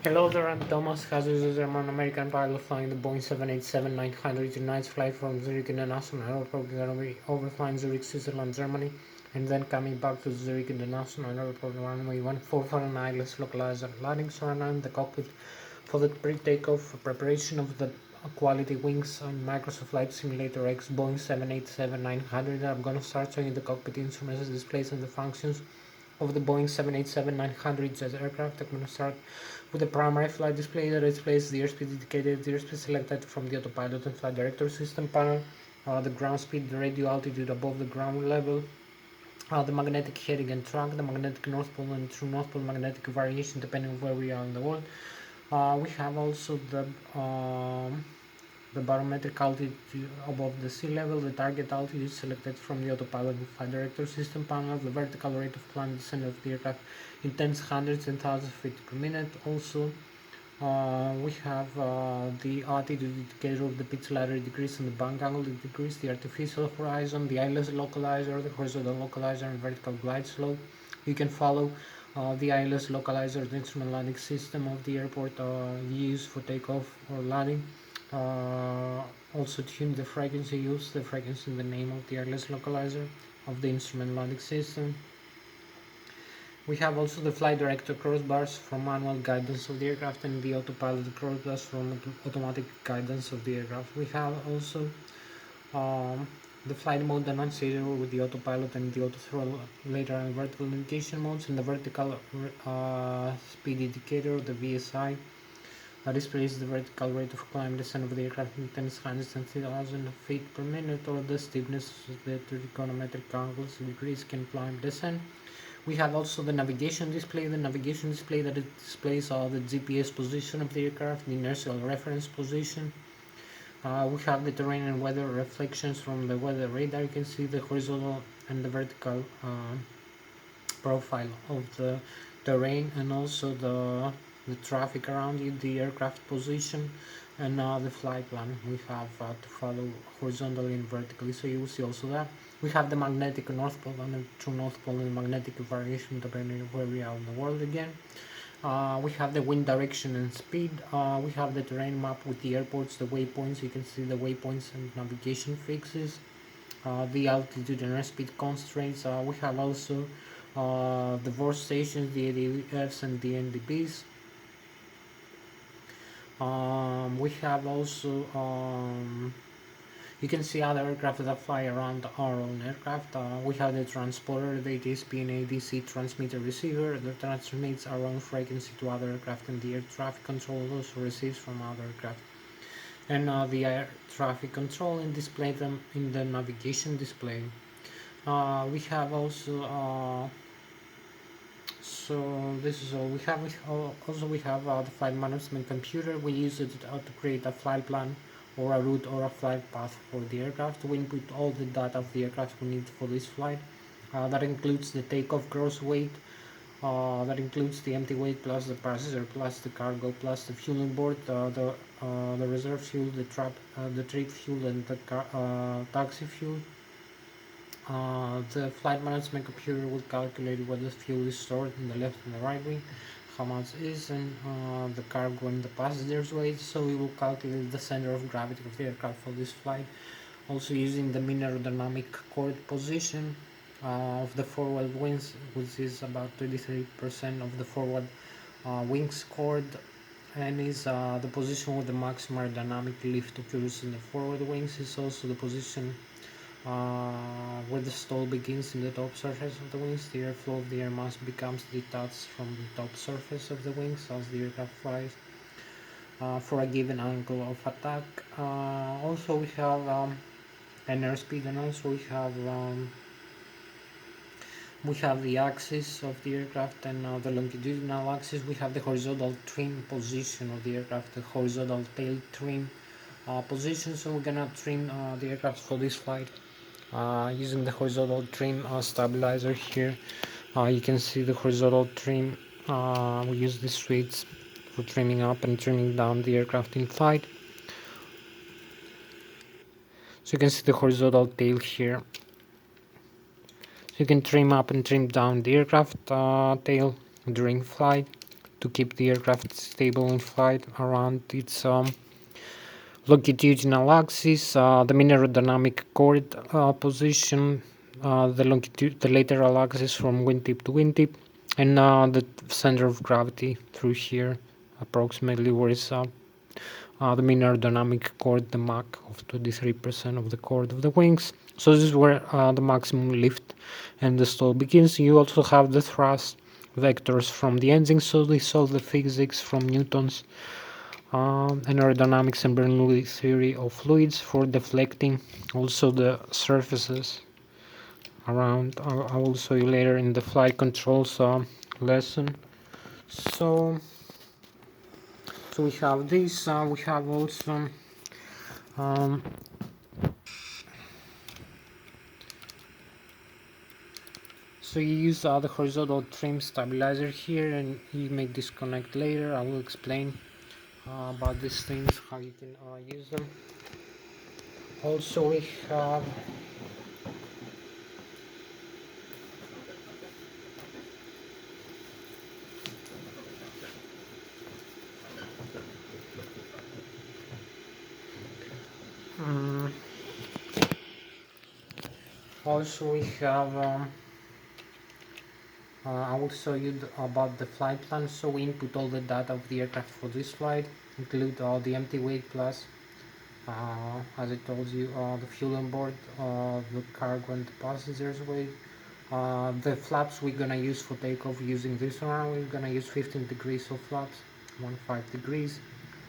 Hello there, I'm Thomas Hatsios. I'm an American pilot flying the Boeing 787-900 tonight's flight from Zurich International Airport. We're going to be overflying Zurich, Switzerland, Germany, and then coming back to Zurich International Airport runway 1449 Ilsloc localizer landing. So right now in the cockpit for the pre-takeoff preparation of the quality wings on Microsoft Flight Simulator X Boeing 787-900. I'm going to start showing you the cockpit instruments, displays, and the functions of the Boeing 787-900 jet aircraft. I'm going to start with the primary flight display that displays the airspeed indicated, the airspeed selected from the autopilot and flight director system panel, the ground speed, the radio altitude above the ground level, the magnetic heading and track, the magnetic north pole and true north pole magnetic variation depending on where we are in the world. We have also the barometric altitude above the sea level, the target altitude selected from the autopilot and flight director system panel, the vertical rate of climb descent of the aircraft in tens, hundreds, and thousands of feet per minute. Also, we have the altitude indicator of the pitch ladder degrees and the bank angle degrees, the artificial horizon, the Lszh localizer, the horizontal localizer, and vertical glide slope. You can follow the Lszh localizer, the instrument landing system of the airport used for takeoff or landing. Also tune the frequency, use the frequency in the name of the Lszh localizer of the instrument landing system. We have also the flight director crossbars for manual guidance of the aircraft and the autopilot crossbars for automatic guidance of the aircraft. We have also the flight mode annunciator with the autopilot and the auto throttle later and vertical indication modes, and the vertical speed indicator, the VSI, that displays the vertical rate of climb descent of the aircraft in tens, hundreds, and thousands of feet per minute, or the steepness, the trigonometric angles, degrees can climb descent. We have also the navigation display that it displays the GPS position of the aircraft, the inertial reference position. We have the terrain and weather reflections from the weather radar. You can see the horizontal and the vertical profile of the terrain, and also the traffic around you, the aircraft position, and the flight plan we have to follow horizontally and vertically. So you will see also that. We have the magnetic north pole and the true north pole and magnetic variation depending on where we are in the world again. We have the wind direction and speed. We have the terrain map with the airports, the waypoints. You can see the waypoints and navigation fixes. The altitude and airspeed constraints. We have also the VOR stations, the ADFs and the NDBs. We have also you can see other aircraft that fly around our own aircraft. We have the transporter, the ATSP and ADC transmitter receiver that transmits our own frequency to other aircraft, and the air traffic control also receives from other aircraft. And the air traffic control and display them in the navigation display. We have also so this is all we have. Also we have the flight management computer. We use it to create a flight plan or a route or a flight path for the aircraft. We input all the data of the aircraft we need for this flight. That includes the takeoff gross weight, that includes the empty weight plus the passenger plus the cargo plus the fuel on board, the reserve fuel, the trip fuel, and the taxi fuel. The flight management computer will calculate whether fuel is stored in the left and the right wing, how much is, and the cargo and the passenger's weight. So we will calculate the center of gravity of the aircraft for this flight, also using the mean aerodynamic chord position of the forward wings, which is about 33% of the forward wings chord, and is the position where the maximum aerodynamic lift occurs in the forward wings. Is also the position where the stall begins in the top surface of the wings. The airflow of the air mass becomes detached from the top surface of the wings as the aircraft flies for a given angle of attack. Also we have an airspeed, and also we have the axis of the aircraft and the longitudinal axis. We have the horizontal trim position of the aircraft, the horizontal tail trim position. So we're gonna trim the aircraft for this flight using the horizontal trim stabilizer here. You can see the horizontal trim. We use the switch for trimming up and trimming down the aircraft in flight. So you can see the horizontal tail here. So you can trim up and trim down the aircraft tail during flight to keep the aircraft stable in flight around its longitudinal axis, the mean aerodynamic chord position, the lateral axis from wingtip to wingtip, and the center of gravity through here, approximately where is the mean aerodynamic chord, the Mach of 23% of the chord of the wings. So this is where the maximum lift and the stall begins. You also have the thrust vectors from the engine, so they solve the physics from Newton's and aerodynamics and Bernoulli theory of fluids for deflecting also the surfaces around. I will show you later in the flight controls lesson. So we have this, we have also so you use the horizontal trim stabilizer here, and you may disconnect later. I will explain about these things, how you can use them. Also we have I will show you about the flight plan. So we input all the data of the aircraft for this flight, include the empty weight plus, as I told you, the fuel on board, the cargo and the passengers weight. The flaps we're gonna use for takeoff using this one, we're gonna use 15 degrees of flaps, 15 degrees.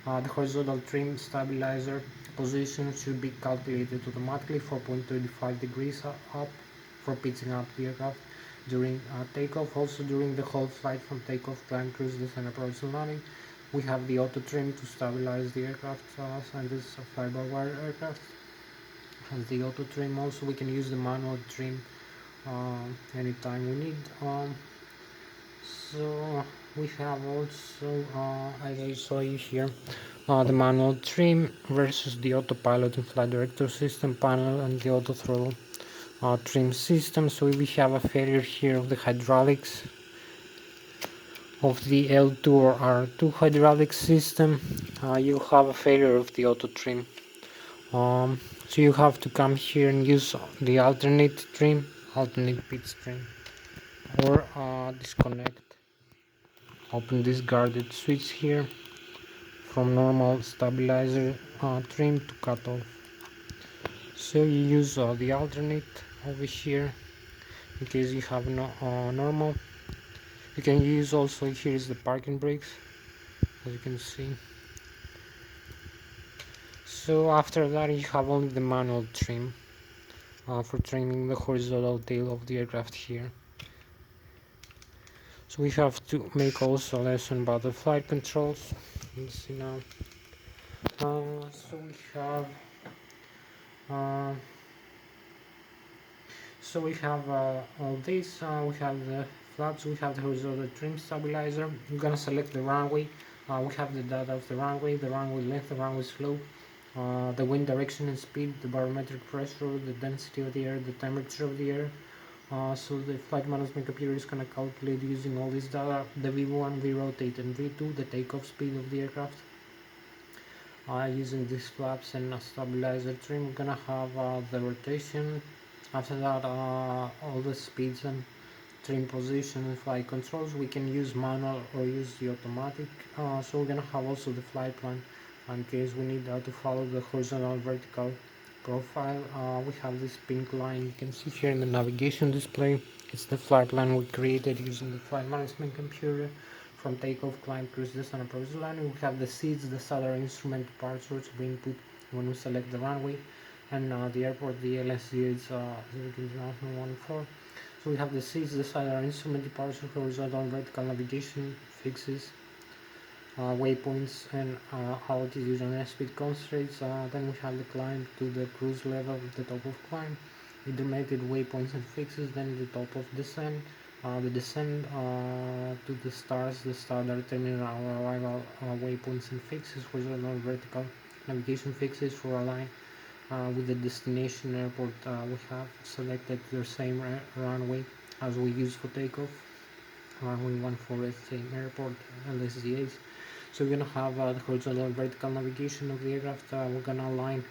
The horizontal trim stabilizer position should be calculated automatically, 4.35 degrees up for pitching up the aircraft during takeoff. Also during the whole flight from takeoff, climb, cruise, descent, approach and landing, we have the auto trim to stabilize the aircraft, and this is a fly-by-wire aircraft. And the auto trim also, we can use the manual trim anytime we need. So we have also, as I show you here, the manual trim versus the autopilot and flight director system panel and the auto throttle trim system. So we have a failure here of the hydraulics of the L2 or R2 hydraulic system. You have a failure of the auto trim. So you have to come here and use the alternate trim, alternate pitch trim, or disconnect. Open this guarded switch here from normal stabilizer trim to cut off. So you use the alternate over here in case you have no normal. You can use also, here is the parking brakes, as you can see. So after that you have only the manual trim for trimming the horizontal tail of the aircraft here. So we have to make also a lesson about the flight controls. Let's see now. So we have all this. We have the flaps, we have the horizontal trim stabilizer. We're gonna select the runway. We have the data of the runway length, the runway slope, the wind direction and speed, the barometric pressure, the density of the air, the temperature of the air. So the flight management computer is going to calculate using all this data, the V1, V rotate and V2, the takeoff speed of the aircraft. Using these flaps and a stabilizer trim, we're going to have the rotation. After that, all the speeds and trim position and flight controls. We can use manual or use the automatic. So we're going to have also the flight plan in case we need to follow the horizontal vertical profile. We have this pink line you can see here in the navigation display. It's the flight plan we created using the flight management computer from takeoff, climb, cruise, descent, approach, landing. We have the seats, the other instrument parts which we input when we select the runway, and the airport, the Lszh is International 14. So we have the seats, the other instrument departure, horizontal and vertical navigation fixes, waypoints and altitude and airspeed constraints. Then we have the climb to the cruise level, the top of climb, intermediate waypoints and fixes, then the top of descent, the descent to the stars, the star determining our arrival waypoints and fixes, horizontal vertical navigation fixes for a line with the destination airport. We have selected the same runway as we use for takeoff. runway 14 same airport, Lszh. So we're gonna have the horizontal and vertical navigation of the aircraft. We're gonna align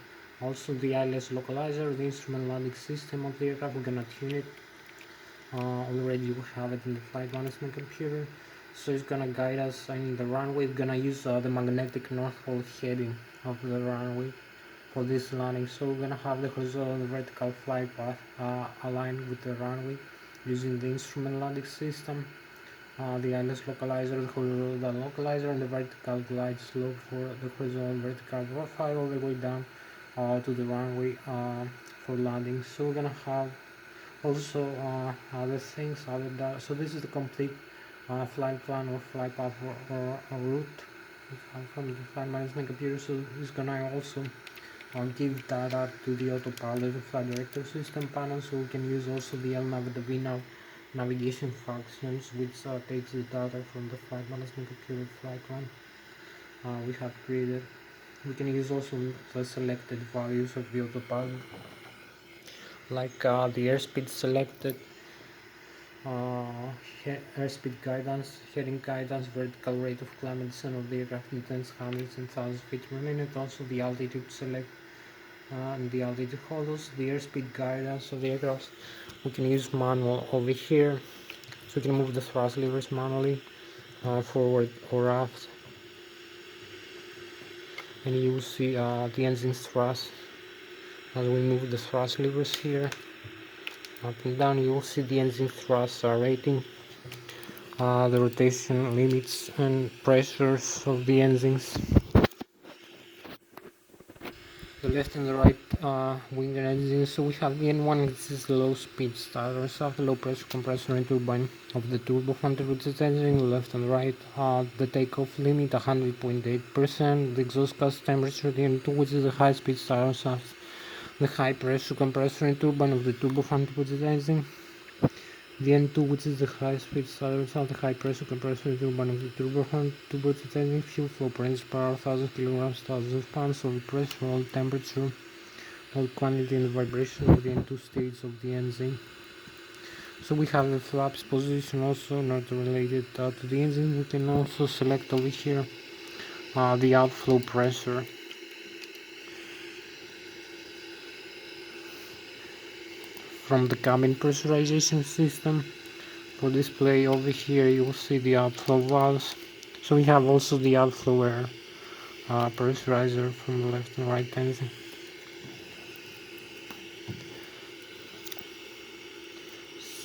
also the Ilsloc localizer, the instrument landing system of the aircraft. We're gonna tune it. Already we have it in the flight management computer. So it's gonna guide us in the runway. We're gonna use the magnetic north-pole heading of the runway for this landing. So we're gonna have the horizontal and vertical flight path aligned with the runway using the instrument landing system, the Ilsloc localizer, the horizontal localizer, and the vertical glide slope for the horizontal and vertical profile all the way down to the runway for landing. So we're gonna have also other things other than, so this is the complete flight plan or flight path or a route from the flight management computer. So it's gonna also give data to the autopilot and flight director system panel, so we can use also the LNAV and the VNAV navigation functions, which takes the data from the flight management computer flight plan we have created. We can use also the selected values of the autopilot, like the airspeed selected, airspeed guidance, heading guidance, vertical rate of climb and descent of the aircraft in tens, hundreds and thousands of feet per minute, also the altitude select and the altitude holders, the airspeed guidance of the aircraft. We can use manual over here, so we can move the thrust levers manually, forward or aft, and you will see the engine's thrust as we move the thrust levers here up and down. You will see the engine thrust rating, the rotation limits and pressures of the engines, the left and the right wing engines. So we have the N1, this is the low speed starter, so the low pressure compressor and turbine of the turbofan which is engine, the left and right, the takeoff limit 100.8%, the exhaust gas temperature, the N2 which is the high speed starter shaft, the high pressure compressor and turbine of the turbofan which is engine, the N2 which is the high speed starter shaft, the high pressure compressor and turbine of the turbofan engine, fuel flow per inch per hour 1000 kilograms, 1000 pounds, oil pressure, oil temperature, oil quantity and the vibration of the N2 stages of the engine. So we have the flaps position also not related to the engine. We can also select over here the outflow pressure. From the cabin pressurization system, for display over here you will see the outflow valves. So we have also the outflow air pressurizer from the left and right engine.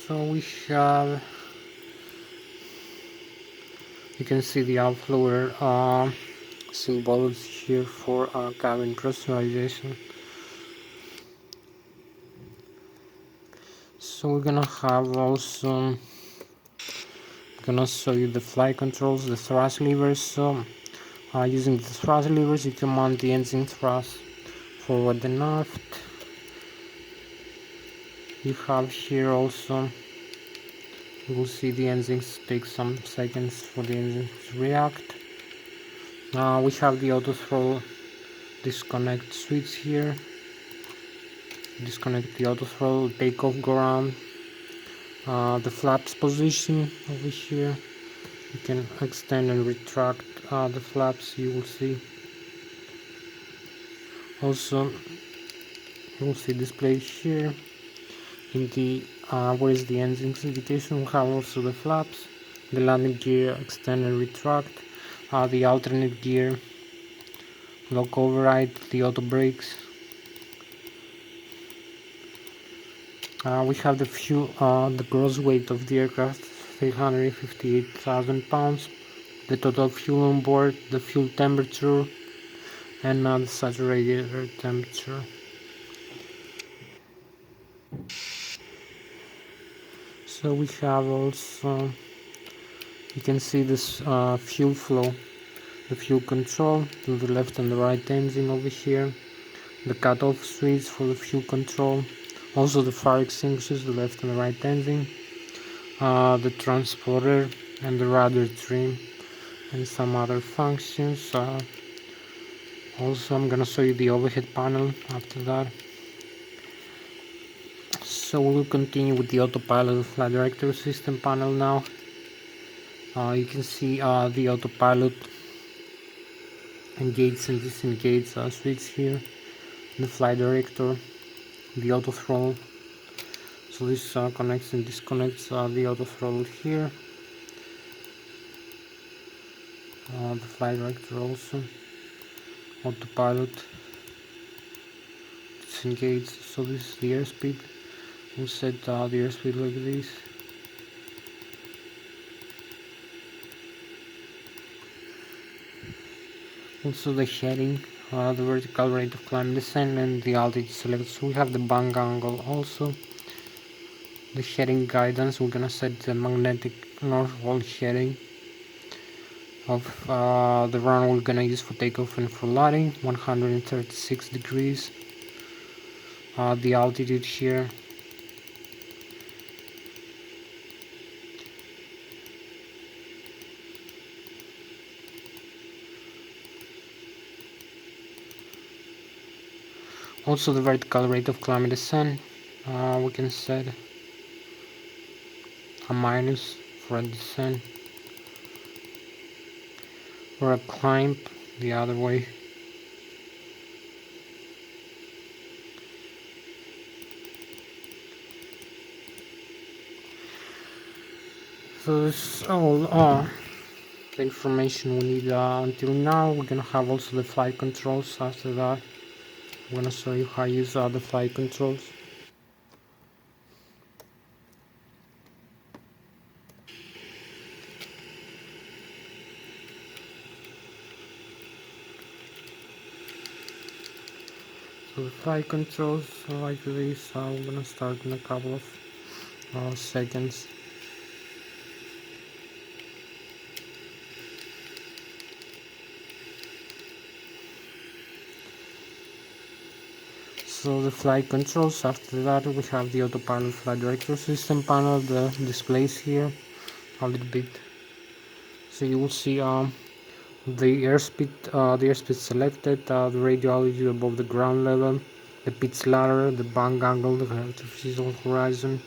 So we have, you can see the outflow air symbols here for cabin pressurization. So we're gonna have also, gonna show you the flight controls, the thrust levers. So using the thrust levers you command the engine thrust forward and aft. You have here also, you will see the engines take some seconds for the engine to react. We have the auto throttle disconnect switch here. Disconnect the auto throttle, takeoff, go around. The flaps position over here, you can extend and retract the flaps, you will see. Also you will see display here in the where is the engines indication. We have also the flaps, the landing gear, extend and retract, the alternate gear, lock override, the auto brakes. We have the fuel, the gross weight of the aircraft 358,000 pounds, the total fuel on board, the fuel temperature, and the saturated air temperature. So we have also, you can see this fuel flow, the fuel control to the left and the right engine over here, the cutoff switch for the fuel control, also the fire extinguishers, the left and the right engine, the transporter and the rudder trim, and some other functions. Also I'm gonna show you the overhead panel after that. So we will continue with the autopilot flight director system panel now. You can see the autopilot engage and disengage switch here, the flight director, the auto throttle. So this connects and disconnects the auto throttle here, the flight director also, autopilot, disengage. So this is the airspeed. We'll set the airspeed like this. Also the heading, the vertical rate of climb descent, and the altitude select. So we have the bang angle also. The heading guidance, we're gonna set the magnetic northward heading of the run we're gonna use for takeoff and for landing, 136 degrees. The altitude here, also the vertical rate of climb and descent, we can set a minus for a descent, or a climb the other way. So this is all the information we need until now. We're gonna have also the flight controls. After that, I'm gonna show you how to use the flight controls. So the flight controls like this. I'm gonna start in a couple of seconds. So the flight controls, after that we have the autopilot flight director system panel, the displays here a little bit. So you will see the airspeed selected, the radio altitude above the ground level, the pitch ladder, the bang angle, the artificial horizon.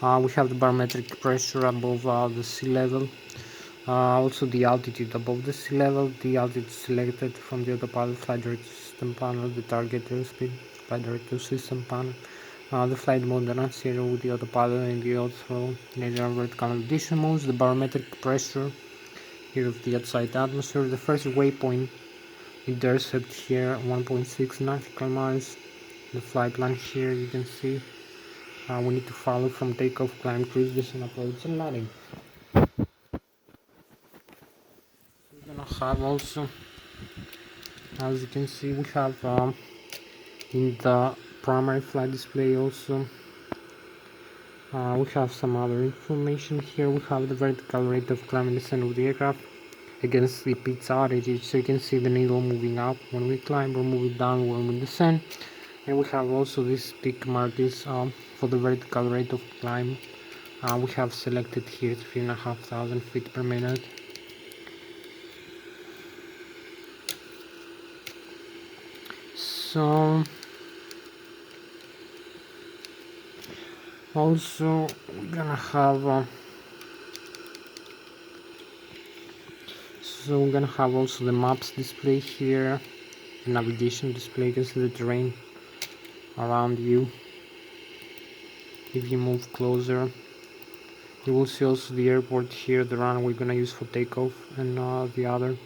We have the barometric pressure above the sea level. Also the altitude above the sea level, the altitude selected from the autopilot flight director system panel, the target airspeed flight director system panel, the flight mode annunciator with the autopilot and the auto laser vertical condition modes, the barometric pressure here of the outside atmosphere, the first waypoint intercept here 1.6 nautical miles, the flight plan here you can see. We need to follow from takeoff, climb, cruise, descent, approach and landing. We're gonna have also, as you can see, we have in the primary flight display also we have some other information here. We have the vertical rate of climb and descent of the aircraft against the pitch altitude, so you can see the needle moving up when we climb or moving down when we descend. And we have also these peak markers for the vertical rate of climb. We have selected here 3,500 feet per minute. So also we're gonna have also the maps display here, the navigation display. You can see the terrain around you. If you move closer, you will see also the airport here, the runway we're gonna use for takeoff, and the other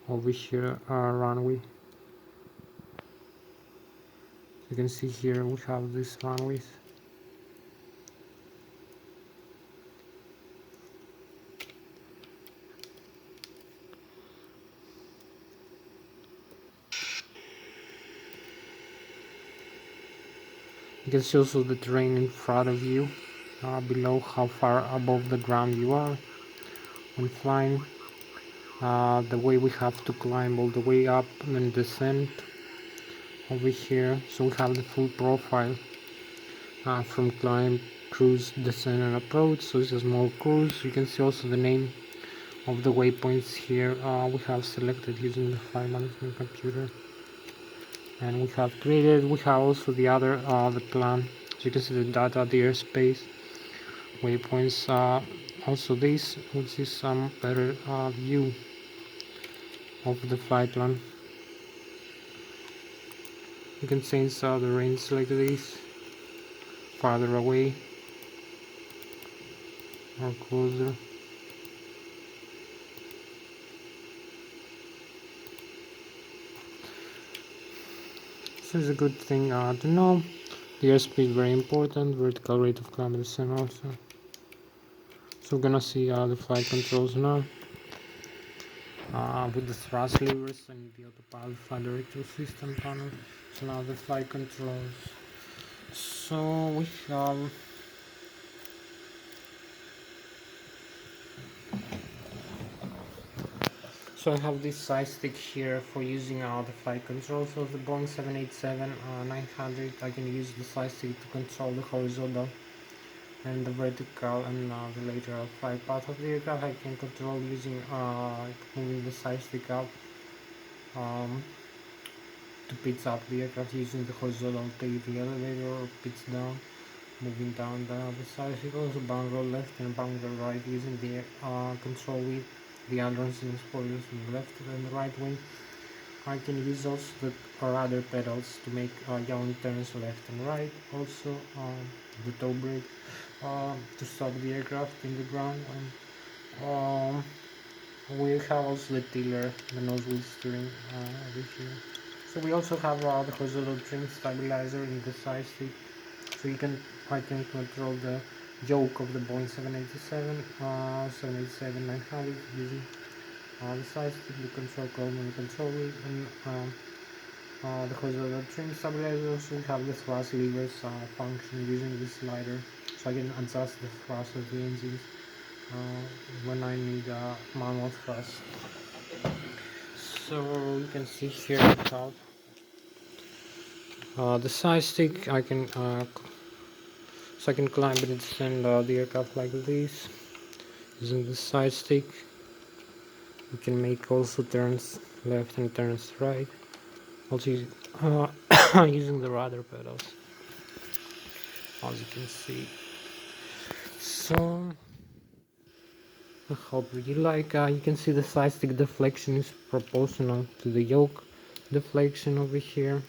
over here runway. You can see here we have these runways. You can see also the terrain in front of you, below, how far above the ground you are when flying, the way we have to climb all the way up and descend over here. So we have the full profile from climb, cruise, descent and approach. So it's a small cruise. You can see also the name of the waypoints here we have selected using the flight management computer, and we have created. We have also the other the plan, so you can see the data, the airspace, waypoints, also this, which is some better view of the flight plan. You can change the range like this, farther away or closer. This is a good thing to know. The airspeed very important, vertical rate of climb and descent also. So we're gonna see the flight controls now. With the thrust levers and the autopilot flight director system panel. So now the flight controls. So we have So I have this side stick here for using the flight controls of the Boeing 787-900. I can use the side stick to control the horizontal and the vertical and the lateral flight path of the aircraft. I can control using moving the side stick up to pitch up the aircraft using the horizontal, take the elevator, or pitch down, moving down the side stick. Also bunker left and bunker right using the control with the ailerons and spoilers on the left and the right wing. I can use also the rudder pedals to make young turns left and right. Also the tow brake to stop the aircraft in the ground. We have also the tiller, the nose wheel steering over here. So we also have the horizontal trim stabilizer in the side stick. So I can control the yoke of the Boeing 787-900 using the side stick, the control column and the control wheel, and the horizontal trim stabilizer. Also we have the thrust levers function using this slider, so I can adjust the thrust of the engines when I need manual thrust. So you can see here the side stick. I can climb and descend the aircraft like this using the side stick. You can make also turns left and turns right, also using the rudder pedals, as you can see. So I hope you like. You can see the side stick deflection is proportional to the yoke deflection over here.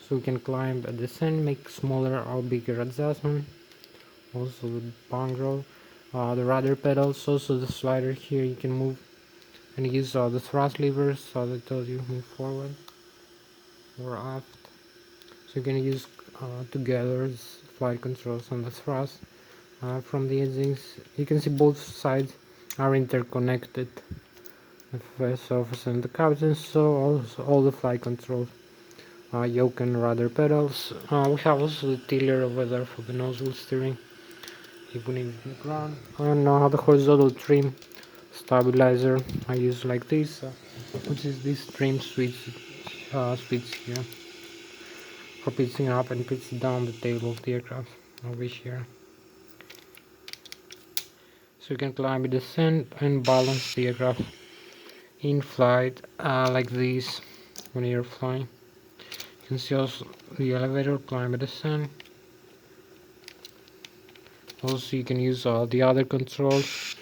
So we can climb and descend, make smaller or bigger adjustment. Also the bunker, the rudder pedals, also the slider here. You can move and use the thrust levers, as I told you, move forward or aft. So you can use together flight controls on the thrust from the engines. You can see both sides are interconnected, the first officer and the captain. So also all the flight controls, yoke and rudder pedals. We have also the tiller over there for the nose wheel steering, even in the ground. And the horizontal trim stabilizer I use like this, which is this trim switch here for pitching up and pitching down the tail of the aircraft over here. So you can climb, descend and balance the aircraft in flight like this when you're flying. You can see also the elevator, climb and descend. Also you can use the other controls.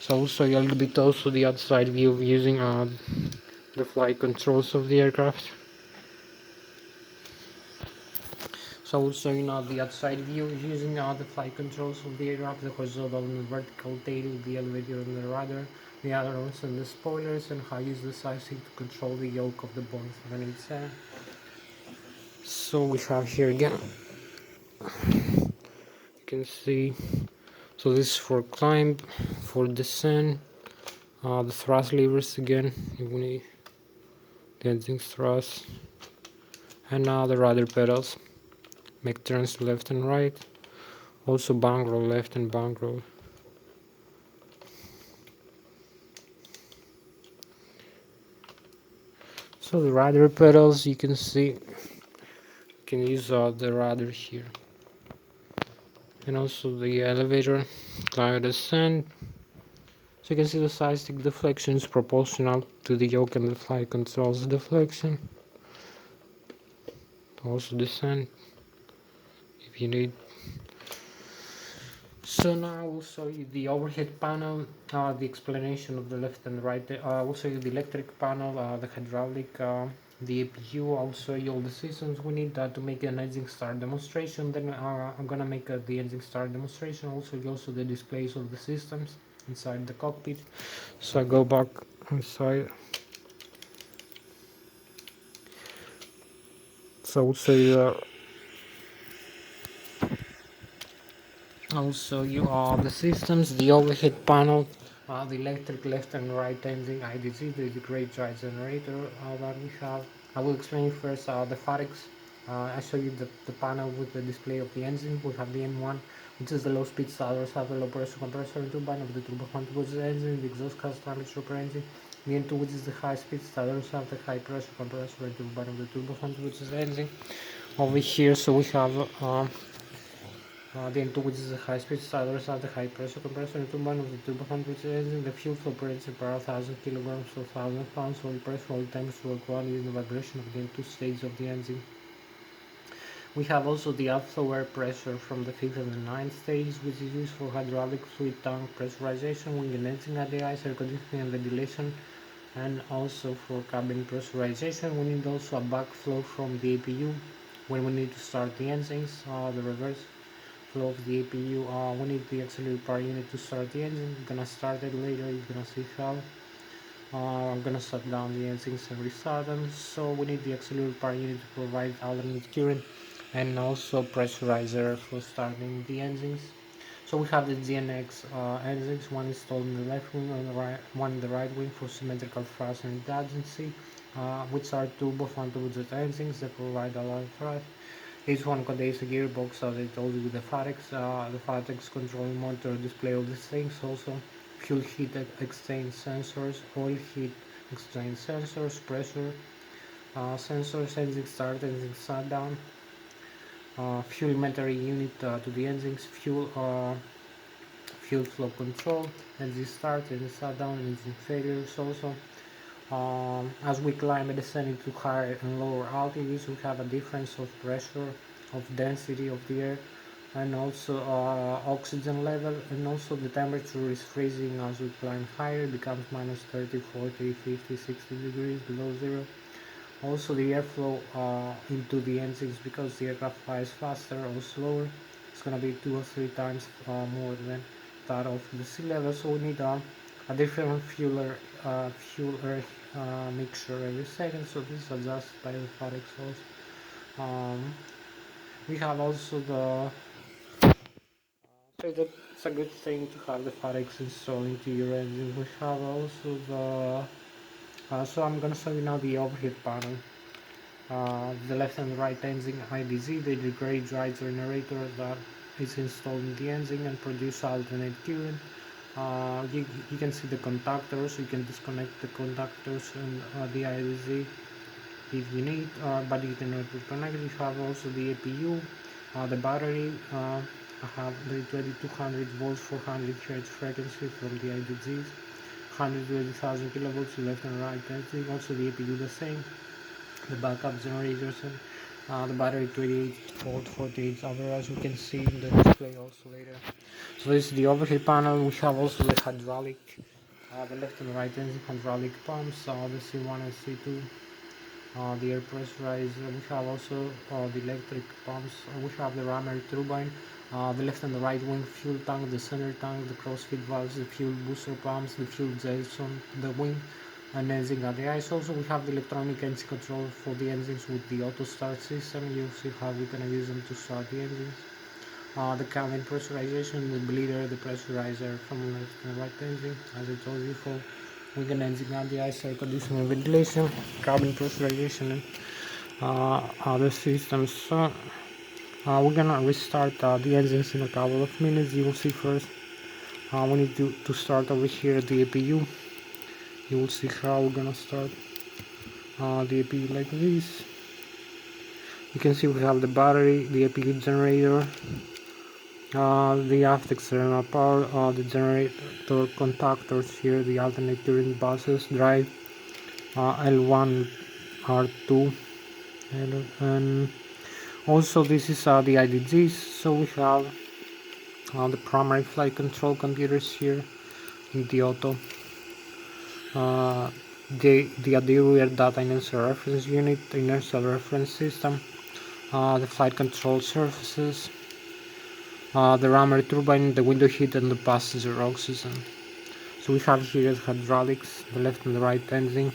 So I'll show you a little bit also the outside view of using the flight controls of the aircraft. So I will show you now the outside view using the flight controls of the aircraft, the horizontal and the vertical tail, the elevator and the rudder, the ailerons and the spoilers, and how I use the side stick to control the yoke of the Boeing 787. So we have here again, you can see, so this is for climb, for descent, the thrust levers again, even the engine thrust, and now the rudder pedals, make turns left and right, also bank roll left and bank roll. So the rudder pedals, you can see, you can use the rudder here, and also the elevator, climb, descend. So you can see the side stick deflection is proportional to the yoke and the flight controls deflection. Also descend if you need. So now I will show you the overhead panel, the explanation of the left and right. I will show you the electric panel, the hydraulic, the APU. I'll show you all the systems we need to make an engine start demonstration. Then I'm gonna make the engine start demonstration. I'll show you also the displays of the systems inside the cockpit. So I go back inside. So I'll show you the systems, the overhead panel, the electric left and right engine IDC, the great drive generator that we have. I will explain first the Farex. I show you the panel with the display of the engine. We have the M1, which is the low speed starters, have the low pressure compressor and turbine of the turbofan towards the engine, the exhaust gas temperature per engine. The N2, which is the high speed starters, have the high pressure compressor and turbine of the turbofan towards the engine. Over here, so we have the N2, which is a high-speed starters at the high-pressure compressor and turbine of the turbofan, which is the fuel flow pressure per 1,000 kilograms or 1,000 pounds, oil pressure, oil temperature, oil quality, and the vibration of the N2 stage of the engine. We have also the outflow air pressure from the 5th and the 9th stage, which is used for hydraulic fluid tank pressurization, wing and engine ADIs, air conditioning and ventilation, and also for cabin pressurization. We need also a backflow from the APU when we need to start the engines, the reverse flow of the APU. We need the auxiliary power unit to start the engine. I'm gonna start it later, you're gonna see how. I'm gonna shut down the engines and restart them. So we need the auxiliary power unit to provide alternate current and also pressurizer for starting the engines. So we have the GNX engines, one installed in the left wing and the right, one in the right wing for symmetrical thrust and redundancy, which are turbofan turbojet engines that provide a lot of thrust. Each one contains a gearbox, as I told you, with the Farex controlling motor display all these things. Also, fuel heat exchange sensors, oil heat exchange sensors, pressure sensors, engine start, engine shutdown, fuel metering unit to the engines, fuel flow control, engine start, engine shutdown, engine failures also. As we climb and descend into higher and lower altitudes, we have a difference of pressure, of density of the air, and also oxygen level, and also the temperature is freezing as we climb higher. It becomes minus 30, 40, 50, 60 degrees below zero. Also the airflow into the engines, because the aircraft flies faster or slower, it's going to be 2 or 3 times more than that of the sea level. So we need a different fuel air mixture every second. So this is adjusted by the Farex also. We have also the so that's a good thing to have the Farex installed into your engine. We have also the so I'm gonna show you now the overhead panel. The left and right engine IDZ, the great drive generator that is installed in the engine and produce alternate current. You can see the contactors, you can disconnect the contactors and the IDZ if you need, but you cannot reconnect. You have also the APU, the battery. I have the 2200 volts 400 Hz frequency from the IDZs, 120,000 kilovolts left and right engine. Also the APU the same, the backup generators, and the battery 28 volt 48 average, as you can see in the display also later. So this is the overhead panel. We have also the hydraulic, the left and right engine hydraulic pumps, the C1 and C2, the air pressurizer. We have also the electric pumps. We have the rammer turbine, the left and the right wing fuel tank, the center tank, the crossfeed valves, the fuel booster pumps, the fuel jets on the wing, and engine at the ice. Also we have the electronic engine control for the engines with the auto start system. You'll see how we're gonna use them to start the engines. The cabin pressurization, the bleeder, the pressurizer from the left and right engine, as I told you before. With an engine at the ice, air conditioning, ventilation, cabin pressurization, and other systems. So we're gonna restart the engines in a couple of minutes. You will see first. We need to start over here the APU. You will see how we're gonna start the APU like this. You can see we have the battery, the APU generator, the aft external power, the generator contactors here, the alternate current buses, drive, L1, R2, and also this is the IDGs. So we have the primary flight control computers here in the auto. The rear data inertial reference unit, the inertial reference system, the flight control surfaces, the rammer turbine, the window heat, and the passenger oxygen. So we have here the hydraulics, the left and the right engine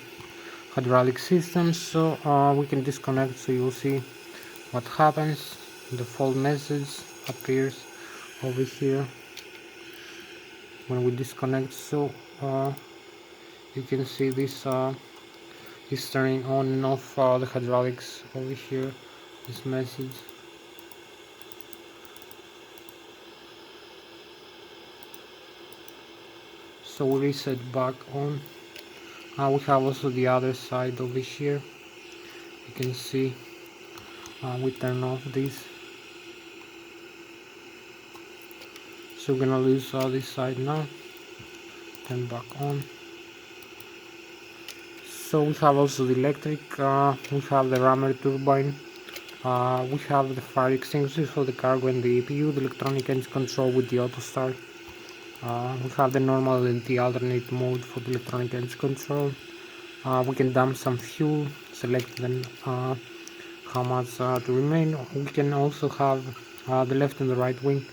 hydraulic systems. So we can disconnect, so you'll see what happens. The fault message appears over here when we disconnect. So you can see this is turning on and off the hydraulics over here, this message. So we reset back on. We have also the other side over here. You can see we turn off this. So we're gonna lose this side now. Turn back on. So we have also the electric, we have the rammer turbine, we have the fire extinguisher for the cargo and the APU, the electronic engine control with the auto start. We have the normal and the alternate mode for the electronic engine control. We can dump some fuel, select then how much to remain. We can also have the left and the right wing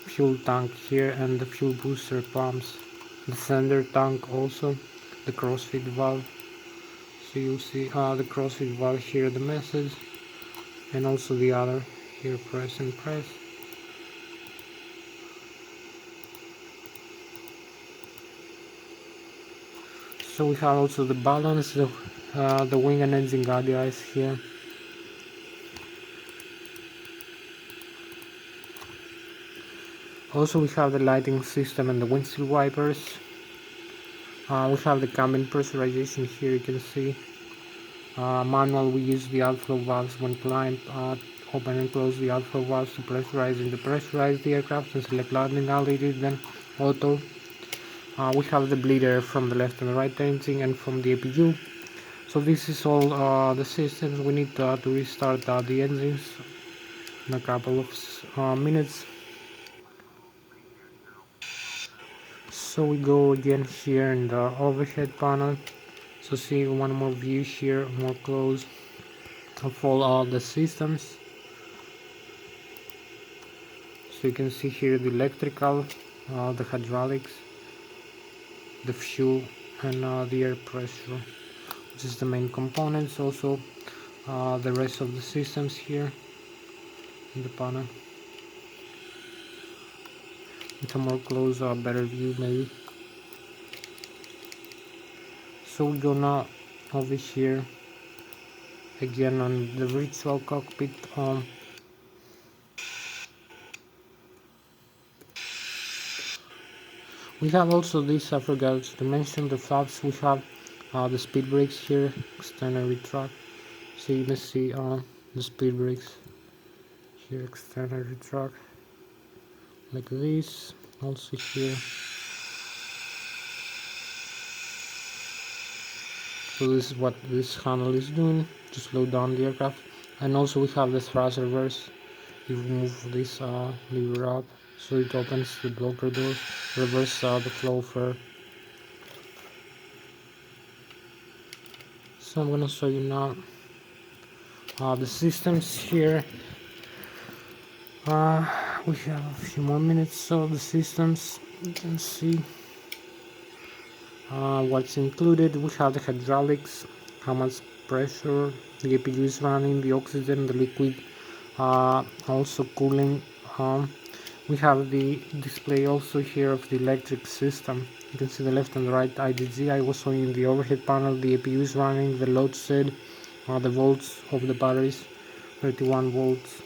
fuel tank here and the fuel booster pumps, the center tank also, the crossfeed valve. So you'll see the crossfeed valve here, the message, and also the other here, press and press. So we have also the balance, the wing and engine guide eyes here. Also we have the lighting system and the windshield wipers. We have the cabin pressurization here, you can see. Manual, we use the outflow valves when climbed. Open and close the outflow valves to pressurize and depressurize the aircraft and select landing altitude. Then auto. We have the bleeder from the left and the right engine and from the APU. So this is all the systems. We need to restart the engines in a couple of minutes. So we go again here in the overhead panel. So see one more view here, more close of all the systems. So you can see here the electrical, the hydraulics, the fuel, and the air pressure, which is the main components. Also the rest of the systems here in the panel. It's a more close, better view maybe. So we go now over here again on the virtual cockpit. We have also this, I forgot to mention, the flaps. We have the speed brakes here, external retract. So you can see the speed brakes here, external retract, like this. Also here. So this is what this handle is doing to slow down the aircraft. And also we have the thrust reverse. You move this lever up, so it opens the blocker doors, reverse the flow of air. So I'm gonna show you now the systems here. We have a few more minutes. So the systems, you can see what's included. We have the hydraulics, how much pressure the APU is running, the oxygen, the liquid, also cooling. We have the display also here of the electric system. You can see the left and the right IDG. I was showing in the overhead panel the APU is running, the Lszh, the volts of the batteries, 31 volts.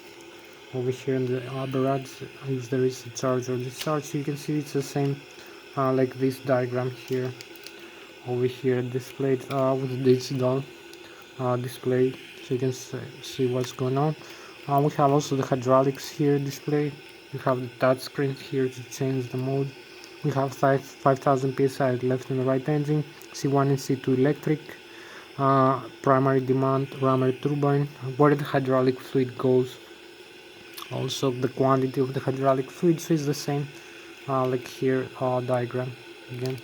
Over here in the barrage, if there is a charge or discharge, so you can see it's the same like this diagram here. Over here displayed with digital display, so you can see what's going on. We have also the hydraulics here displayed. We have the touch screen here to change the mode. We have 5000 psi at left and the right engine, C1 and C2 electric, primary demand, rammer turbine, where the hydraulic fluid goes. Also the quantity of the hydraulic fluid, so it's the same like here diagram again.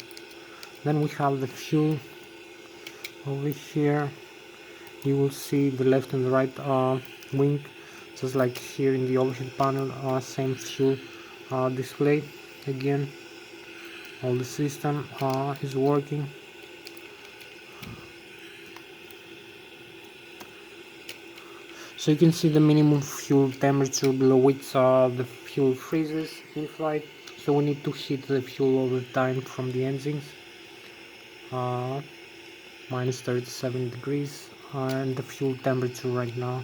Then we have the fuel over here. You will see the left and the right wing, just like here in the overhead panel, same fuel display. Again, all the system is working. So you can see the minimum fuel temperature below which the fuel freezes in flight. So we need to heat the fuel over time from the engines, minus 37 degrees, and the fuel temperature right now.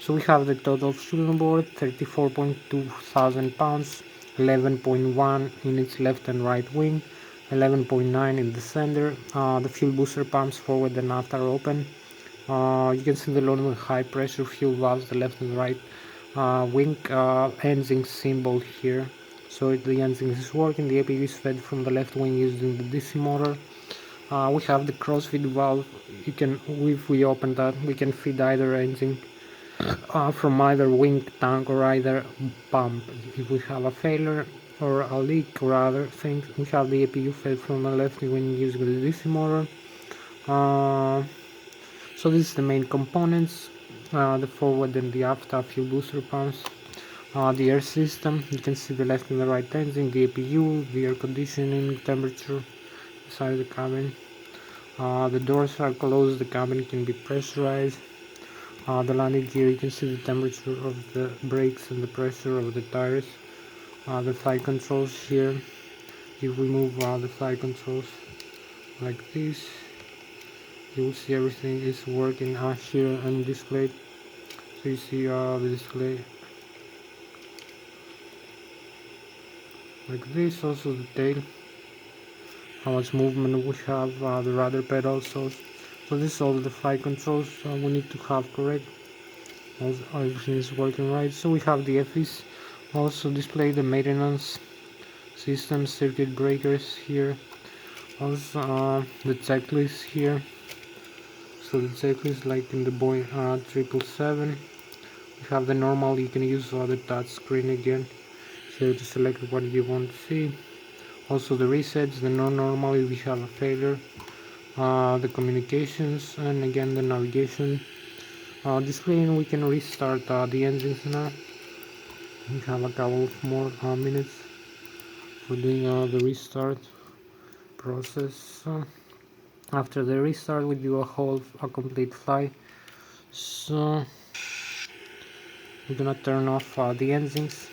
So we have the total fuel on board, 34.2 thousand pounds, 11.1 in its left and right wing, 11.9 in the center. The fuel booster pumps forward and aft are open. You can see the low and high pressure fuel valves, the left and right wing engine symbol here. So the engine is working, the APU is fed from the left wing using the DC motor. We have the crossfeed valve. You can, if we open that, we can feed either engine from either wing, tank, or either pump. If we have a failure or a leak or other things, we have the APU fed from the left wing using the DC motor. So this is the main components, the forward and the aft fuel booster pumps, the air system. You can see the left and the right engine, the APU, the air conditioning, temperature inside the cabin. The doors are closed, the cabin can be pressurized. The landing gear, you can see the temperature of the brakes and the pressure of the tires. The flight controls here, if we move the flight controls like this, you will see everything is working here and displayed. So you see the display like this. Also the tail, how much movement we have, the rudder pedals. So this is all the flight controls we need to have correct. Everything is working right. So we have the FEs also display, the maintenance system, circuit breakers here. Also the checklist here. So the checklist like in the Boeing 777. We have the normal, you can use the touch screen again here to select what you want to see. Also the resets, the non-normal if we have a failure, the communications, and again the navigation display. And we can restart the engines now. We have a couple of more minutes for doing the restart process. After the restart we do a complete flight. So we're gonna turn off the engines.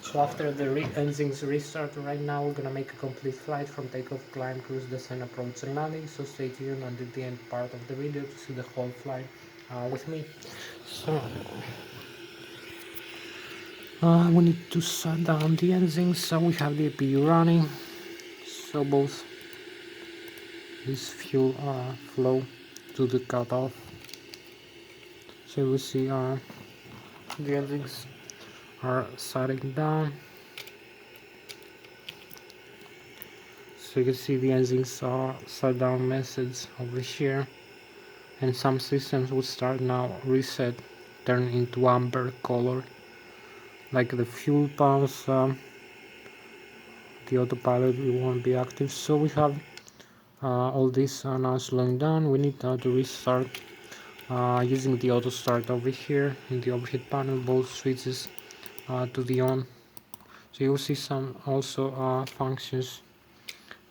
So after the engines restart, right now we're gonna make a complete flight from takeoff, climb, cruise, descent, approach, and landing. So stay tuned until the end part of the video to see the whole flight with me. So we need to shut down the engines. So we have the APU running. So both this fuel flow to the cutoff. So we see the engines are shutting down. So you can see the engines shut down message over here, and some systems will start now reset, turn into amber color, like the fuel pumps, the autopilot won't be active. So we have all this now slowing down. We need to restart using the auto start over here in the overhead panel, both switches to the on. So you'll see some also functions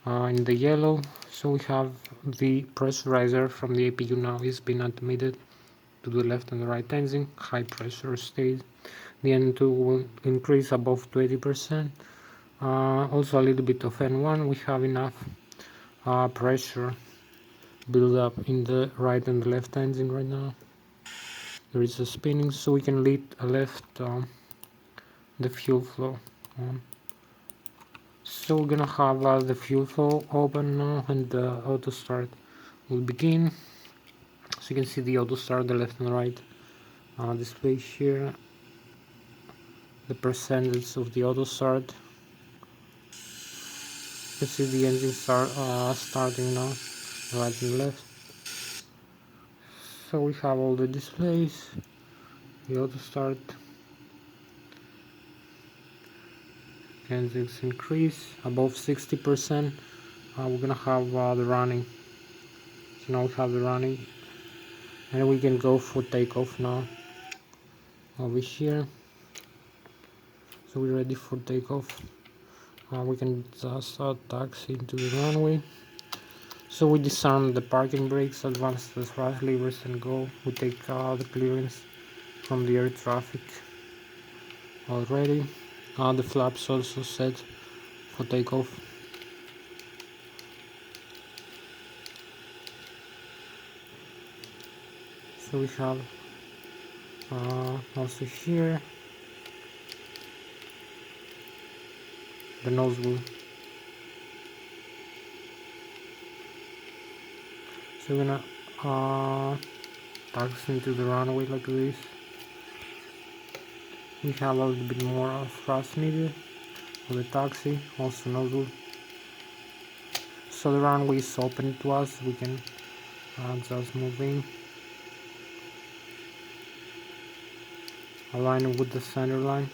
in the yellow. So we have the pressurizer from the APU now is being admitted to the left and the right engine, high pressure state. The N2 will increase above 20%. Also a little bit of N1. We have enough pressure build up in the right and the left engine right now. There is a spinning, so we can lead left the fuel flow. So we're gonna have the fuel flow open now, and the auto start will begin. So you can see the auto start, the left and right display here, the percentage of the auto start. You can see the engines start starting now, right and left. So we have all the displays, the auto start, and it's increase above 60%. We're gonna have the running. So now we have the running, and we can go for takeoff now over here. So we're ready for takeoff. We can just taxi into the runway. So we disarm the parking brakes, advance the thrust levers, and go. We take the clearance from the air traffic already. The flaps also set for takeoff. So we have also here the nose wheel. So we're gonna taxi into the runway like this. We have a little bit more thrust needed for the taxi, also nose wheel. So the runway is open to us, we can just move in, align with the center line.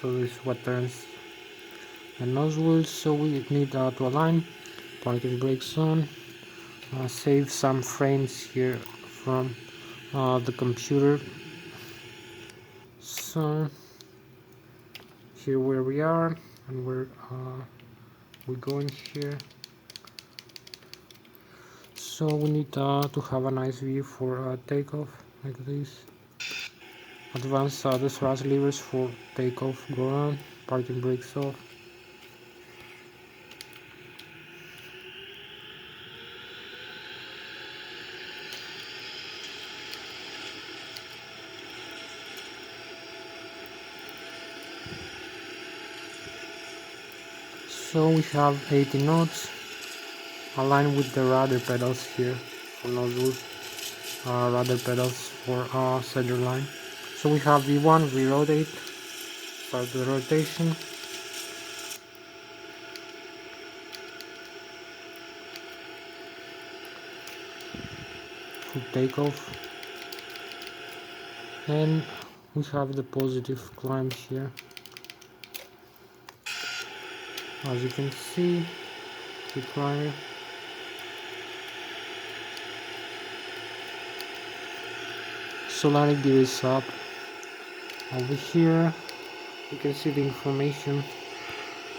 So this is what turns the nose wheel. So we need to align, parking brakes on, save some frames here from the computer. So here where we are and where we're going here. So we need to have a nice view for takeoff like this. Advance the thrust levers for takeoff, go on, parking brakes off. So we have 80 knots, aligned with the rudder pedals here for nozzles, rudder pedals for center line. So we have V1, we rotate, start the rotation. For takeoff. And we have the positive climb here. As you can see, keep climbing. So landing gear is up. Over here, you can see the information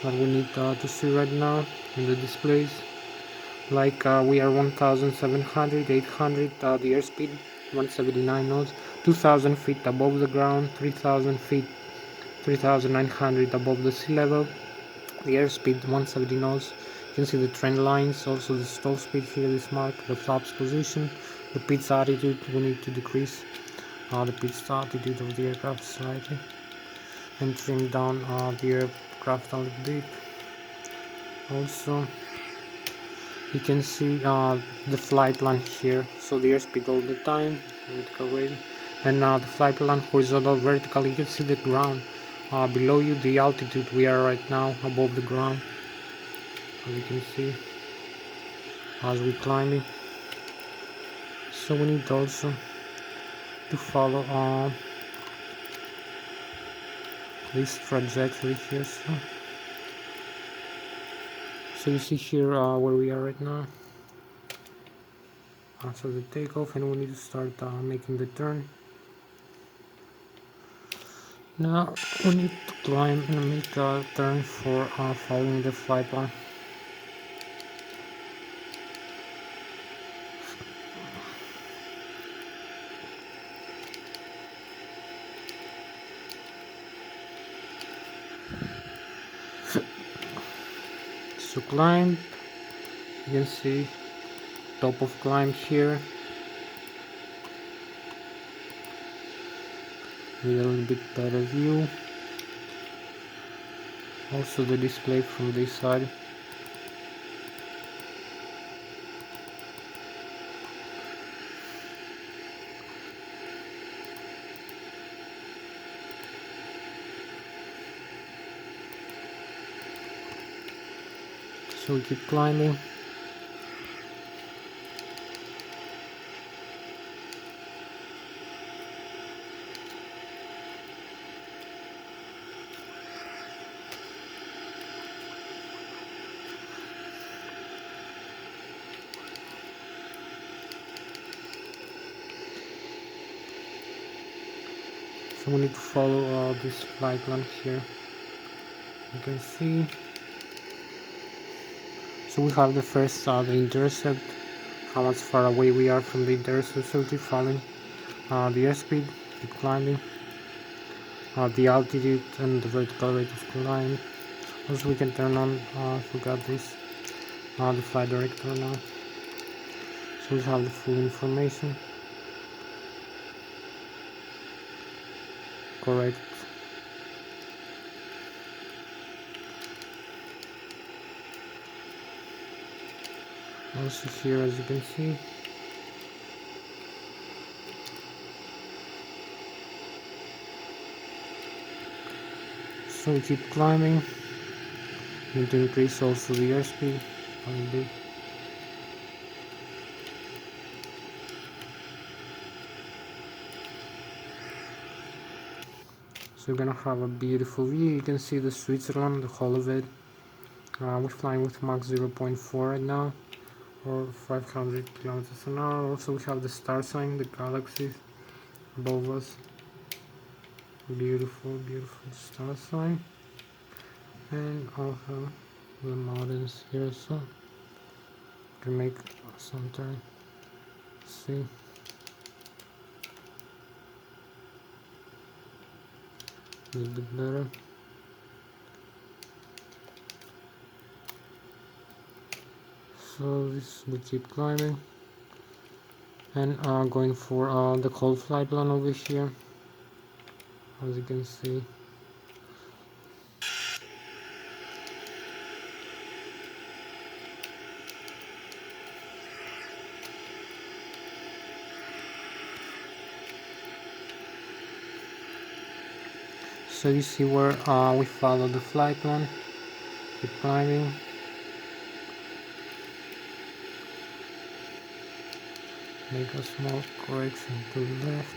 that we need to see right now in the displays. Like we are 1,700, 800, the airspeed 179 knots, 2,000 feet above the ground, 3,000 feet, 3,900 above the sea level. The airspeed 170 knots. You can see the trend lines, also the stall speed here is marked, the flaps position, the pitch attitude. We need to decrease the pitch attitude of the aircraft slightly and trim down the aircraft a little bit. Also, you can see the flight plan here, so the airspeed all the time, vertical rate, and the flight plan horizontal, vertical. You can see the ground below you, the altitude we are right now above the ground, as you can see as we climbing. So we need also to follow this trajectory here. So you see here where we are right now. So the takeoff, and we need to start making the turn. Now we need to climb and make a turn for following the flight plan. So climb, you can see top of climb here with a little bit better view. Also the display from this side. So we keep climbing. So we need to follow this flight plan here. You can see. So we have the first the intercept, how much far away we are from the intercept. So we keep following the airspeed, keep climbing, the altitude and the vertical rate of climb. Also we can turn on, if we got this, the flight director now. So we have the full information. Correct. Also here, as you can see, so we keep climbing. Need to increase also the airspeed a little bit. So we're gonna have a beautiful view. You can see the Switzerland, the whole of it. We're flying with Mach 0.4 right now, or 500 kilometers an hour. Also we have the star sign, the galaxies above us. Beautiful, beautiful star sign. And also the mountains here, so we can make some turn. See. A little bit better. So this we keep climbing and going for the cold flight plan over here, as you can see. So you see where we follow the flight plan, keep climbing. Make a small correction to the left.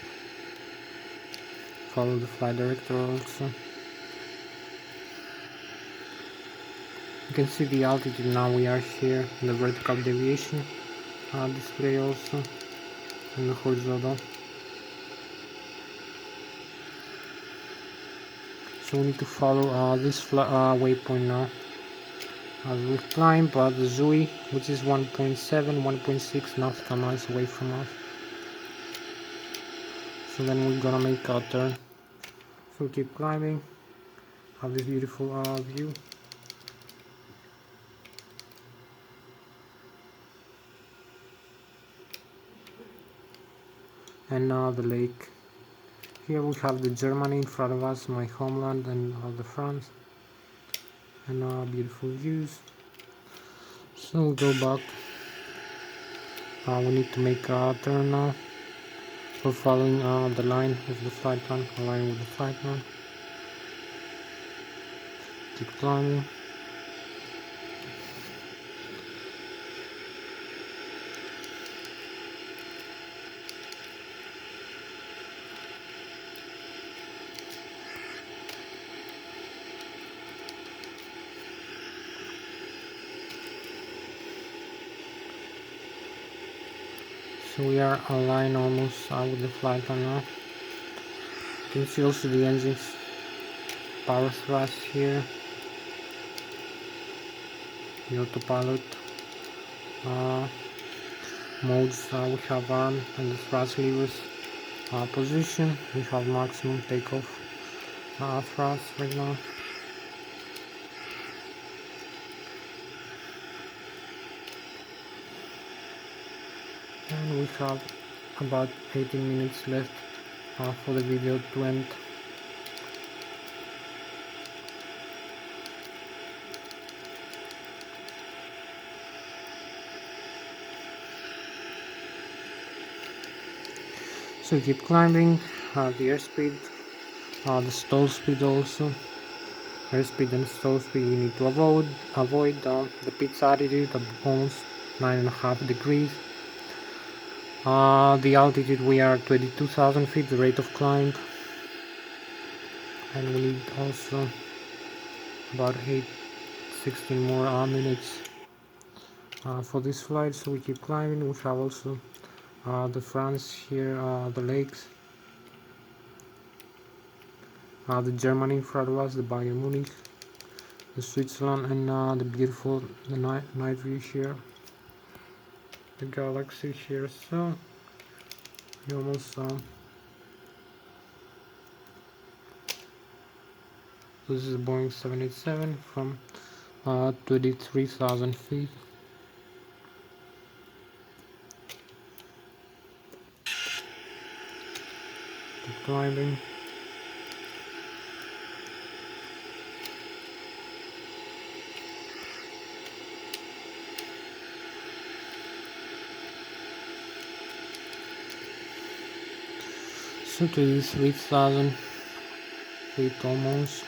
Follow the flight director also. You can see the altitude now. We are here in the vertical deviation display also, and the horizontal. So we need to follow this waypoint now. As we climb the Zui, which is 1.7, 1.6 nautical miles away from us. So then we're gonna make a turn. So keep climbing, have this beautiful view. And now the lake. Here we have the Germany in front of us, my homeland, and the France. And beautiful views. So we'll go back. We need to make a turn now. We're following the line of the flight plan, aligning with the flight plan. Keep climbing. So we are aligned almost with the flight plan now. You can see also the engines, power thrust here, the autopilot modes. We have arm and the thrust levers position. We have maximum takeoff thrust right now. And we have about 18 minutes left for the video to end. So keep climbing, the airspeed, the stall speed also. airspeed and stall speed. We need to avoid the pitch attitude of almost 9.5 degrees. The altitude, we are 22,000 feet, the rate of climb, and we need also about 16 more minutes for this flight, so we keep climbing. We have also the France here, the lakes, the Germany in front of us, the Bayern Munich, the Switzerland, and the beautiful night view here, the galaxy here. So we almost this is a Boeing 787 from 23,000 feet. Keep climbing. So 23,000 feet almost.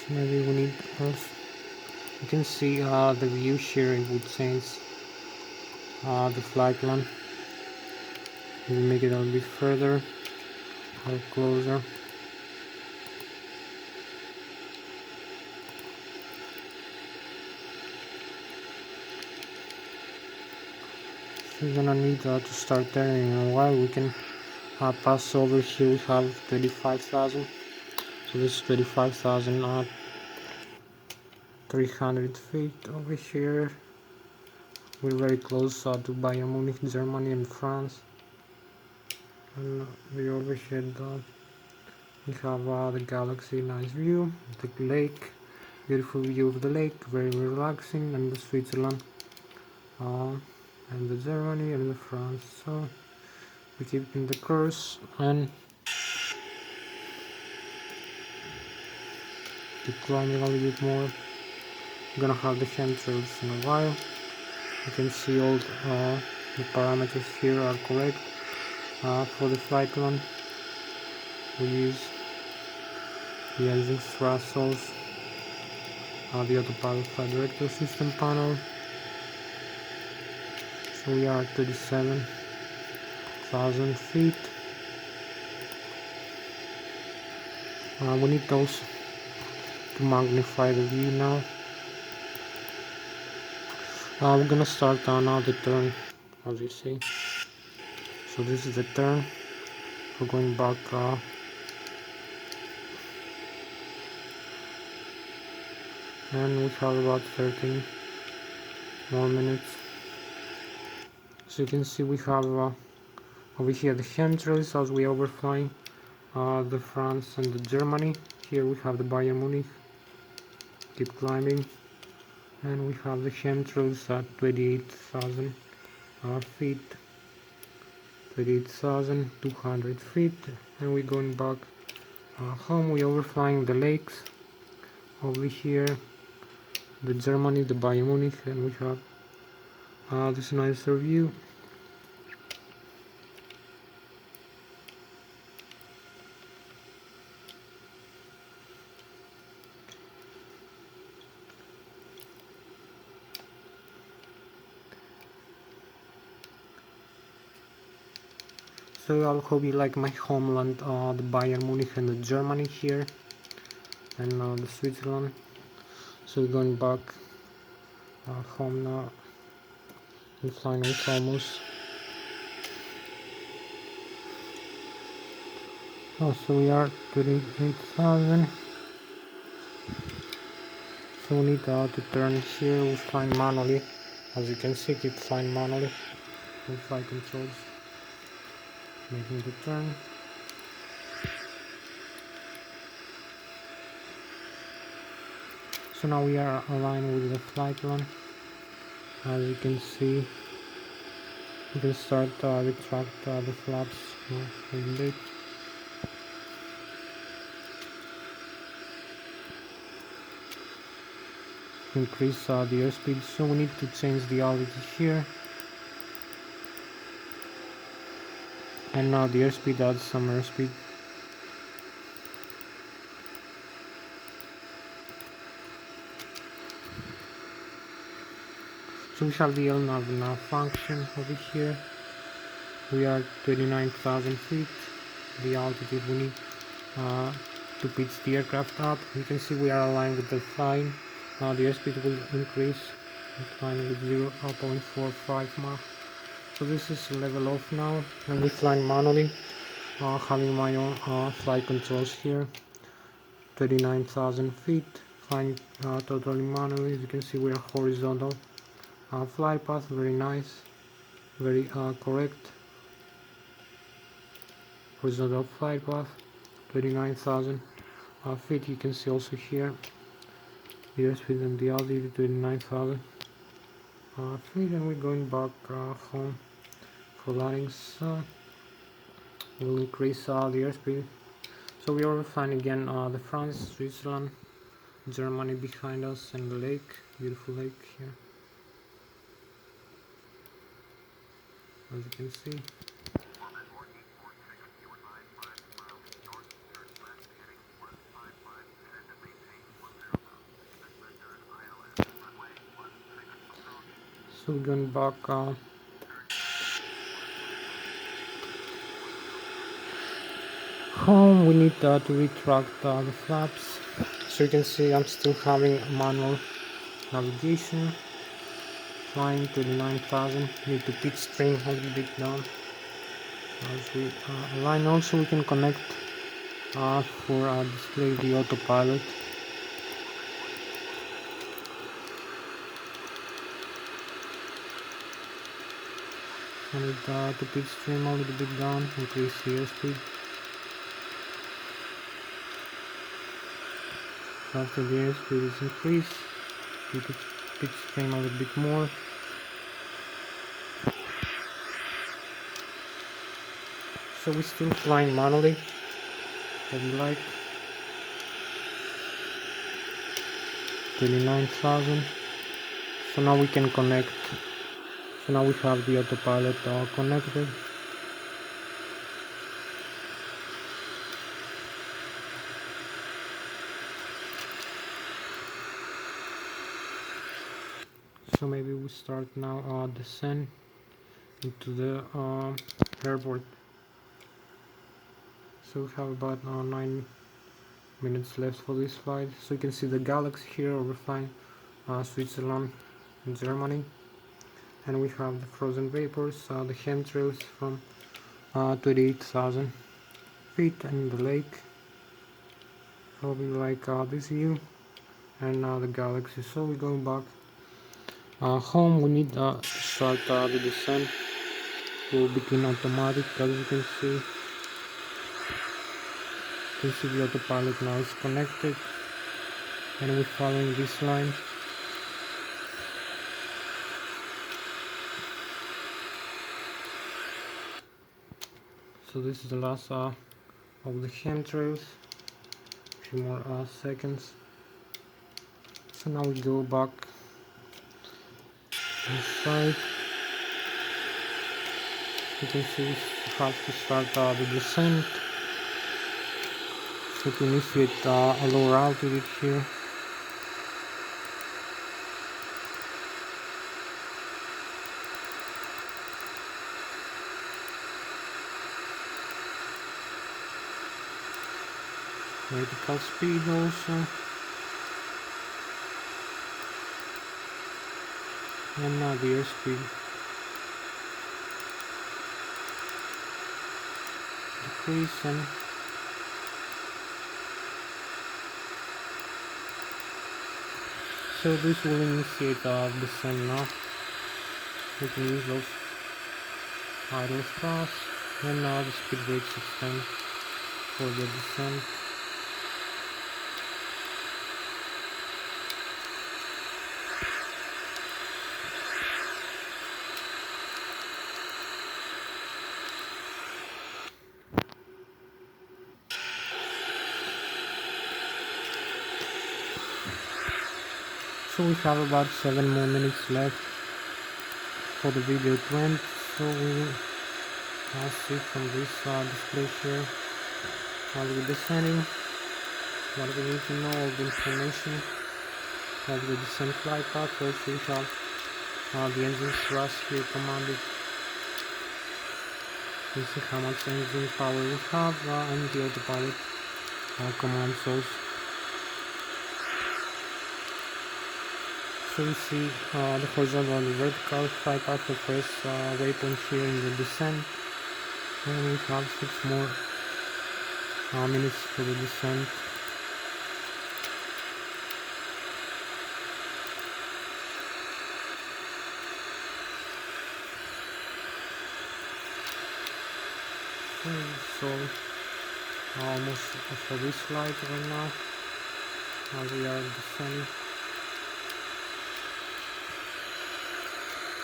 So maybe we need also, you can see the view here. It would change the flight plan. We'll make it a little bit further or closer. So we're gonna need to start turning in a while. We can pass over here. We have 25,000. So this is 25,300 feet over here. We're very close to Bayern Munich, Germany, and France. And we overhead we have the galaxy, nice view, the lake, beautiful view of the lake, very relaxing, and the Switzerland, and the Germany and the France. So we keep in the course and keep climbing a little bit more. I'm gonna have the chemtrails in a while. You can see all the parameters here are correct for the flight plan. We use the engine thrusts, the autopilot flight director system panel. So we are at 37,000 feet. We need also to magnify the view now. We're gonna start now the turn, as you see. So this is the turn. We're going back and we have about 13 more minutes. So you can see we have over here the chemtrails as we overflying the France and the Germany. Here we have the Bayern Munich. Keep climbing, and we have the chemtrails at 28,000 feet, 28,200 feet, and we're going back home. We're overflying the lakes over here, the Germany, the Bayern Munich, and we have this nicer view. So I hope you like my homeland, the Bayern Munich and the Germany here, and the Switzerland. So we're going back home now. The final is almost. So we are 28,000. So we need to turn here. We'll fly manually. As you can see, keep flying manually with flight controls. Making the turn. So now we are aligned with the flight plan. As you can see, you can start retract the flaps a little bit. increase the airspeed, so we need to change the altitude here, and now the airspeed adds some airspeed. So we have the LNAV now function over here. We are 29,000 feet, the altitude we need to pitch the aircraft up. You can see we are aligned with the flying. The airspeed will increase, flying with 0.45 Mach. So this is level off now, and we fly manually, having my own flight controls here. 39,000 feet, flying totally manually. As you can see, we are horizontal. Flight path, very nice, very correct. Horizontal flight path, 39,000 feet. You can see also here the airspeed and the altitude, 29,000 feet, and we're going back home for landing. So we'll increase the airspeed. So we are flying again the France, Switzerland, Germany behind us, and the lake, beautiful lake here, as you can see. So we're going back home. We need to retract the flaps. So you can see I'm still having manual navigation, flying 29,000. Need to pitch trim a little bit down as we align. Also we can connect for display the autopilot. I need to pitch trim a little bit down, increase the airspeed. After the airspeed is increased, you could pitch trim a little bit more. So we're still flying manually, as you like. 39,000. So now we can connect. So now we have the autopilot connected. So maybe we start now descend into the airport. So we have about 9 minutes left for this flight. So you can see the galaxy here over flying Switzerland and Germany. And we have the frozen vapors, the chemtrails from 28,000 feet in the lake. Probably like this view, and the galaxy. So we're going back home. We need to start the descent. We'll begin automatic, as you can see. You can see the autopilot now is connected, and we're following this line. So this is the last of the chemtrails. A few more seconds. So now we go back inside. You can see we have to start the descent. So to initiate a lower altitude here. Vertical speed also, and now the airspeed decreasing. So this will initiate descent now. We can use those idle thrust, and now the speed brakes extend for the descent. So we have about 7 more minutes left for the video to end. So we will see from this display here while we're descending what we need to know, all the information of the descent flight path. Also we have the engine thrust here commanded. You see how much engine power we have and the autopilot command source. So we see the horizontal and the vertical flight path, the first waypoint here in the descent, and we have 6 more minutes for the descent. So almost for this flight right now, we are descending.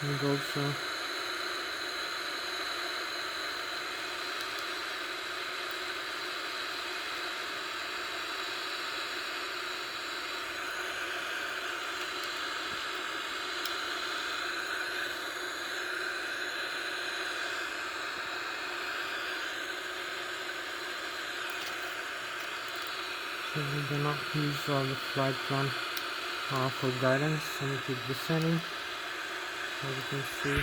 And also so we're gonna use the flight plan for guidance and keep descending. As you can see,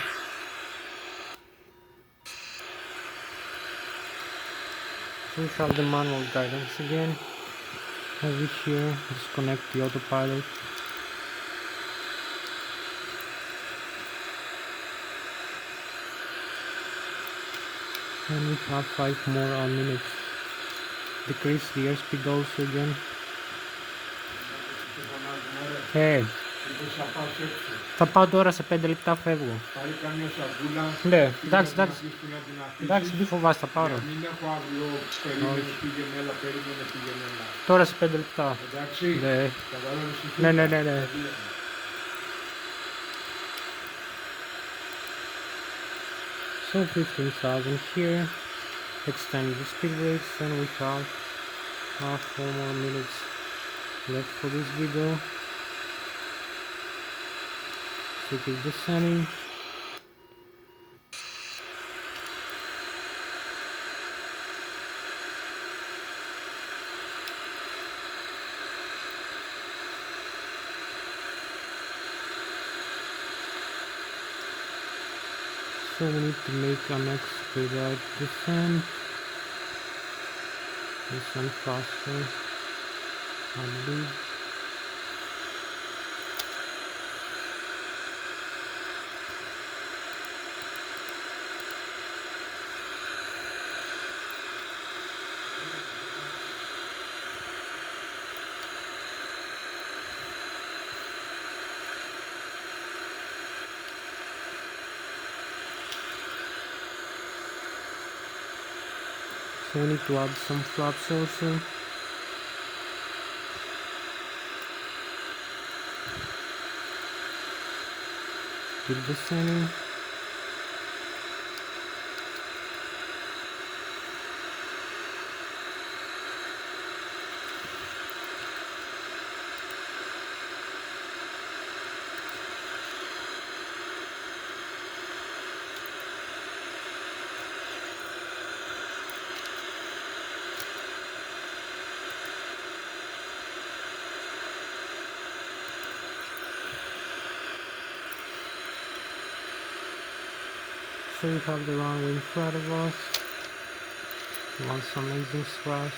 so we have the manual guidance again. Over here, disconnect the autopilot. And we have 5 more minutes. Decrease the airspeed also again. Hey. Θα πάω τώρα σε 5 λεπτά φεύγω. Πάρει καμιά σακούλα. Ναι, εντάξει, μη φοβάσαι, θα πάρω. Μην έχω αύριο, περίμενε, πήγαινε, έλα, περίμενε, πήγαινε, έλα. Τώρα σε 5 λεπτά. Εντάξει, Ναι. καταλάβεις. Ναι. So 15,000 here. Extend the speed brakes, and we have 4 more minutes left for this video. So keep descending. So we need to make a next without descent. Descend faster, I believe. So we need to add some flaps also. Keep descending. So we have the runway in front of us. We want some engine thrust.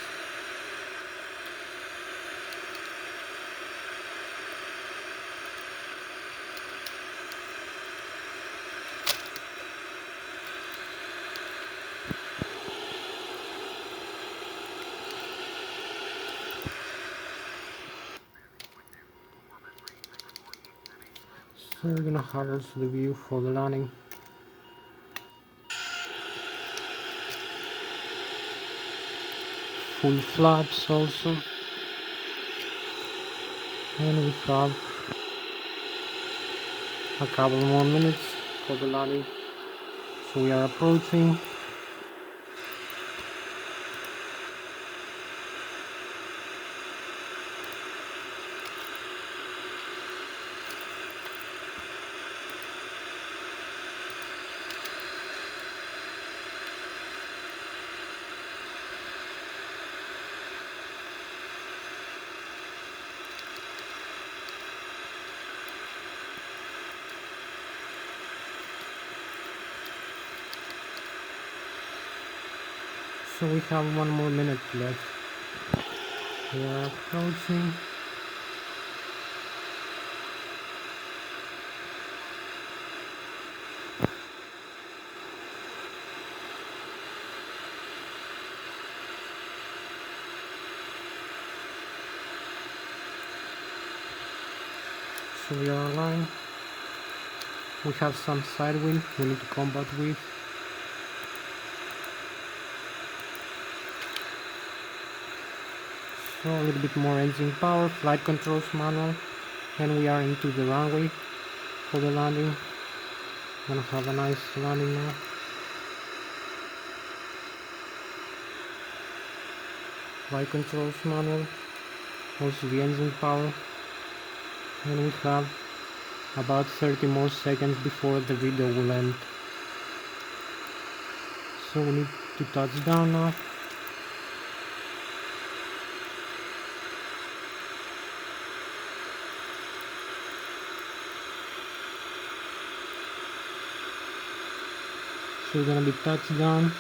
So we're gonna have also the view for the landing. Full flaps also, and we have a couple more minutes for the landing, so we are approaching. So we have 1 more minute left. We are approaching. So we are aligned. We have some side wind we need to combat with. So a little bit more engine power, flight controls manual, and we are into the runway for the landing. Gonna have a nice landing now. Flight controls manual, also the engine power, and we have about 30 more seconds before the video will end. So we need to touch down now. So we're gonna be touchdown.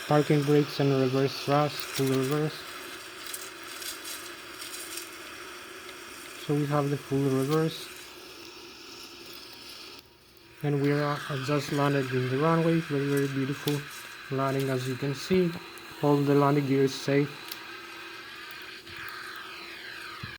Parking brakes and reverse thrust, full reverse. So we have the full reverse. And we are just landed in the runway. Very, very beautiful landing, as you can see. All the landing gear is safe.